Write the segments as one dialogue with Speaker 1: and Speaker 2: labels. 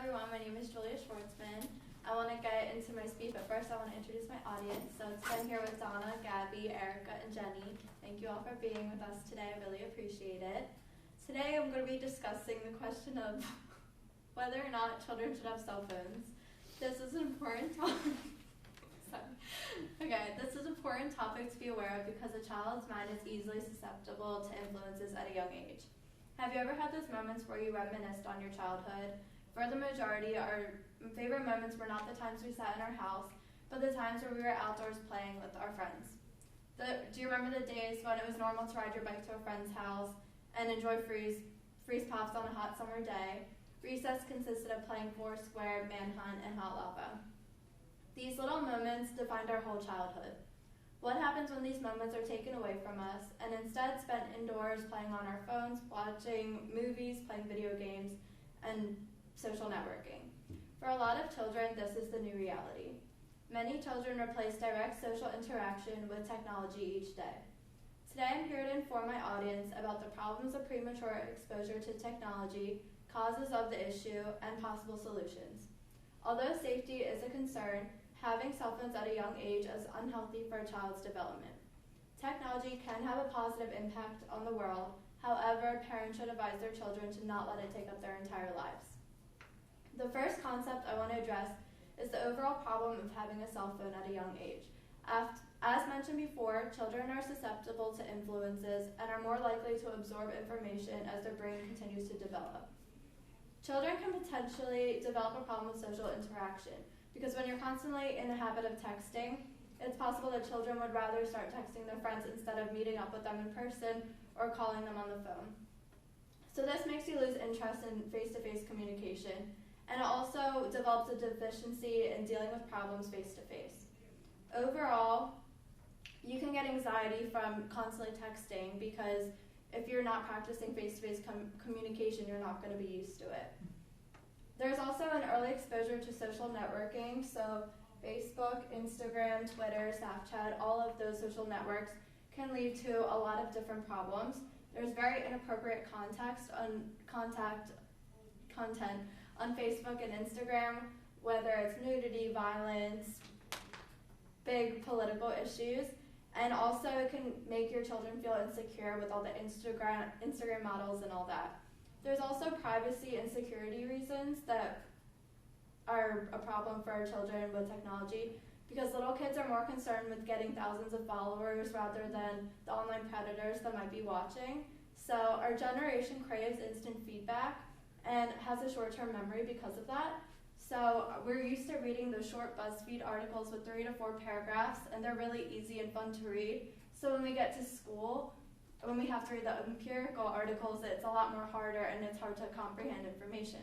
Speaker 1: everyone, my name is Julia Schwartzman. I want to get into my speech, but first I want to introduce my audience. So today I'm here with Donna, Gabby, Erica, and Jenny. Thank you all for being with us today. I really appreciate it. Today I'm going to be discussing the question of whether or not children should have cell phones. This is an important topic. This is an important topic to be aware of because a child's mind is easily susceptible to influences at a young age. Have you ever had those moments where you reminisced on your childhood? For the majority, our favorite moments were not the times we sat in our house, but the times where we were outdoors playing with our friends. Do you remember the days when it was normal to ride your bike to a friend's house and enjoy freeze pops on a hot summer day? Recess consisted of playing Foursquare, Manhunt, and Hot Lava. These little moments defined our whole childhood. What happens when these moments are taken away from us and instead spent indoors playing on our phones, watching movies, playing video games, and social networking? For a lot of children, this is the new reality. Many children replace direct social interaction with technology each day. Today I'm here to inform my audience about the problems of premature exposure to technology, causes of the issue, and possible solutions. Although safety is a concern, having cell phones at a young age is unhealthy for a child's development. Technology can have a positive impact on the world. However, parents should advise their children to not let it take up their entire lives. The first concept I want to address is the overall problem of having a cell phone at a young age. As mentioned before, children are susceptible to influences and are more likely to absorb information as their brain continues to develop. Children can potentially develop a problem with social interaction because when you're constantly in the habit of texting, it's possible that children would rather start texting their friends instead of meeting up with them in person or calling them on the phone. So this makes you lose interest in face-to-face communication, and it also develops a deficiency in dealing with problems face-to-face. Overall, you can get anxiety from constantly texting because if you're not practicing face-to-face communication, you're not going to be used to it. There's also an early exposure to social networking, so Facebook, Instagram, Twitter, Snapchat, all of those social networks can lead to a lot of different problems. There's very inappropriate content on Facebook and Instagram, whether it's nudity, violence, big political issues, and also it can make your children feel insecure with all the Instagram models and all that. There's also privacy and security reasons that are a problem for our children with technology because little kids are more concerned with getting thousands of followers rather than the online predators that might be watching. So our generation craves instant feedback and has a short-term memory because of that. So we're used to reading those short BuzzFeed articles with 3 to 4 paragraphs, and they're really easy and fun to read. So when we get to school, when we have to read the empirical articles, it's a lot more harder and it's hard to comprehend information.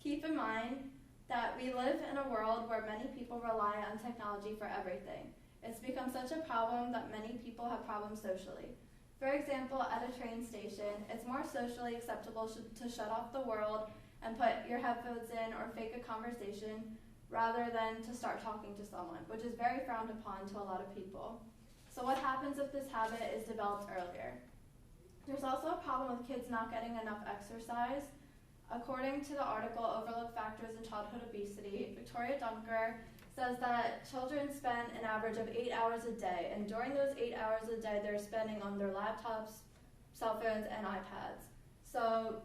Speaker 1: Keep in mind that we live in a world where many people rely on technology for everything. It's become such a problem that many people have problems socially. For example, at a train station, it's more socially acceptable to shut off the world and put your headphones in or fake a conversation rather than to start talking to someone, which is very frowned upon to a lot of people. So what happens if this habit is developed earlier? There's also a problem with kids not getting enough exercise. According to the article Overlooked Factors in Childhood Obesity, Victoria Dunker says that children spend an average of 8 hours a day, and during those 8 hours a day, they're spending on their laptops, cell phones, and iPads. So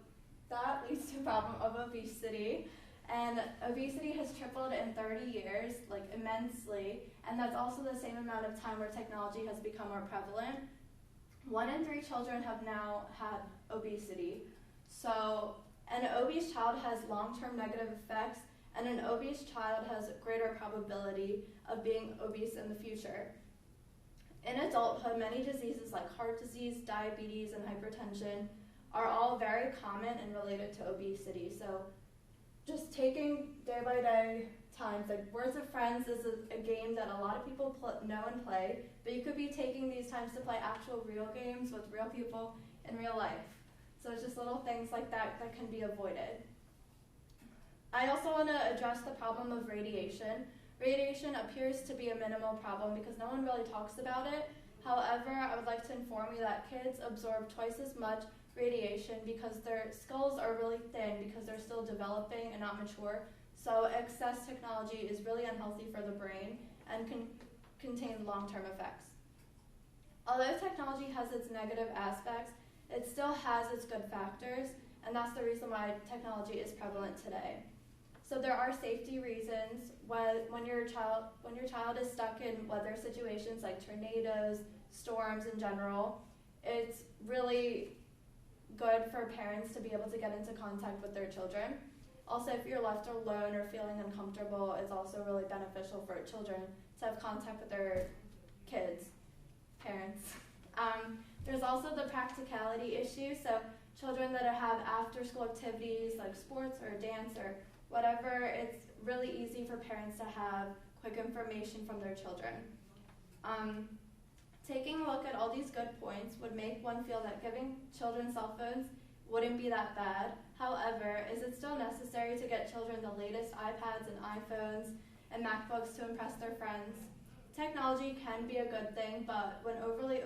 Speaker 1: that leads to a problem of obesity. And obesity has tripled in 30 years, like immensely, and that's also the same amount of time where technology has become more prevalent. 1 in 3 children have now had obesity. So an obese child has long-term negative effects, and an obese child has greater probability of being obese in the future. In adulthood, many diseases like heart disease, diabetes, and hypertension are all very common and related to obesity. So just taking day-by-day times, like Words with Friends is a game that a lot of people know and play, but you could be taking these times to play actual real games with real people in real life. So it's just little things like that that can be avoided. I also want to address the problem of radiation. Radiation appears to be a minimal problem because no one really talks about it. However, I would like to inform you that kids absorb twice as much radiation because their skulls are really thin because they're still developing and not mature. So excess technology is really unhealthy for the brain and can contain long-term effects. Although technology has its negative aspects, it still has its good factors, and that's the reason why technology is prevalent today. So there are safety reasons when your child is stuck in weather situations like tornadoes, storms in general. It's really good for parents to be able to get into contact with their children. Also, if you're left alone or feeling uncomfortable, it's also really beneficial for children to have contact with their kids, parents. There's also the practicality issue. So children that have after-school activities like sports or dance or whatever, it's really easy for parents to have quick information from their children. Taking a look at all these good points would make one feel that giving children cell phones wouldn't be that bad. However, is it still necessary to get children the latest iPads and iPhones and MacBooks to impress their friends? Technology can be a good thing, but when overly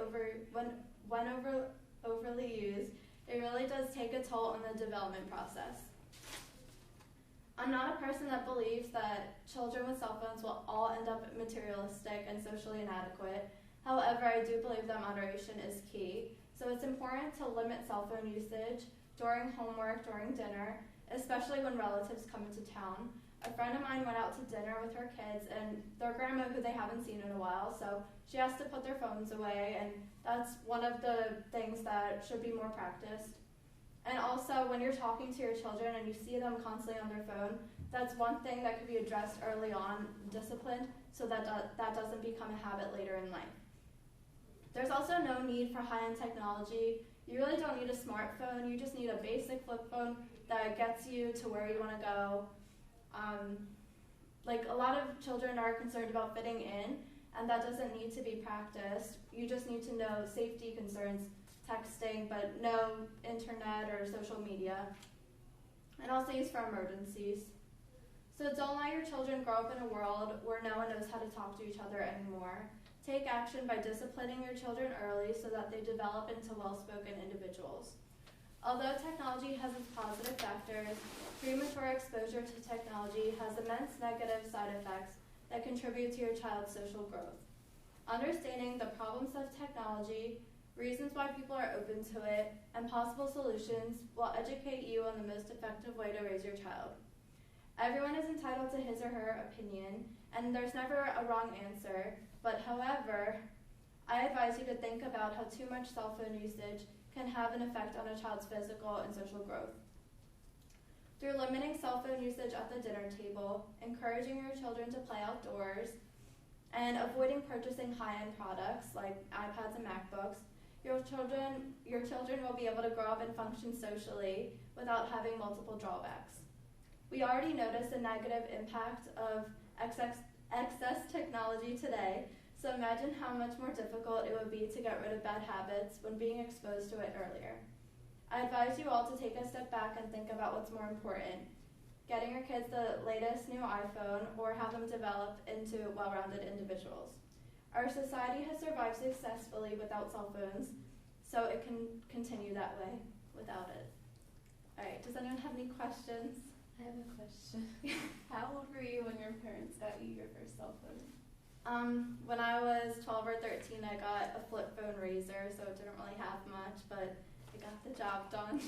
Speaker 1: used, it really does take a toll on the development process. I'm not a person that believes that children with cell phones will all end up materialistic and socially inadequate. However, I do believe that moderation is key. So it's important to limit cell phone usage during homework, during dinner, especially when relatives come into town. A friend of mine went out to dinner with her kids and their grandma, who they haven't seen in a while, so she has to put their phones away, and that's one of the things that should be more practiced. And also, when you're talking to your children and you see them constantly on their phone, that's one thing that could be addressed early on, disciplined, so that that doesn't become a habit later in life. There's also no need for high-end technology. You really don't need a smartphone. You just need a basic flip phone that gets you to where you want to go. Like a lot of children are concerned about fitting in, and that doesn't need to be practiced. You just need to know safety concerns, texting, but no internet or social media. And also used for emergencies. So don't let your children grow up in a world where no one knows how to talk to each other anymore. Take action by disciplining your children early so that they develop into well-spoken individuals. Although technology has its positive factors, premature exposure to technology has immense negative side effects that contribute to your child's social growth. Understanding the problems of technology, reasons why people are open to it, and possible solutions will educate you on the most effective way to raise your child. Everyone is entitled to his or her opinion, and there's never a wrong answer, but however, I advise you to think about how too much cell phone usage can have an effect on a child's physical and social growth. Through limiting cell phone usage at the dinner table, encouraging your children to play outdoors, and avoiding purchasing high-end products like iPads and MacBooks, your children will be able to grow up and function socially without having multiple drawbacks. We already notice the negative impact of excess technology today, so imagine how much more difficult it would be to get rid of bad habits when being exposed to it earlier. I advise you all to take a step back and think about what's more important, getting your kids the latest new iPhone or have them develop into well-rounded individuals. Our society has survived successfully without cell phones, so it can continue that way without it. All right, does anyone have any questions?
Speaker 2: I have a question. How old were you when your parents got you your first cell phone?
Speaker 1: When I was 12 or 13, I got a flip phone razor, so it didn't really have much, but it got the job done.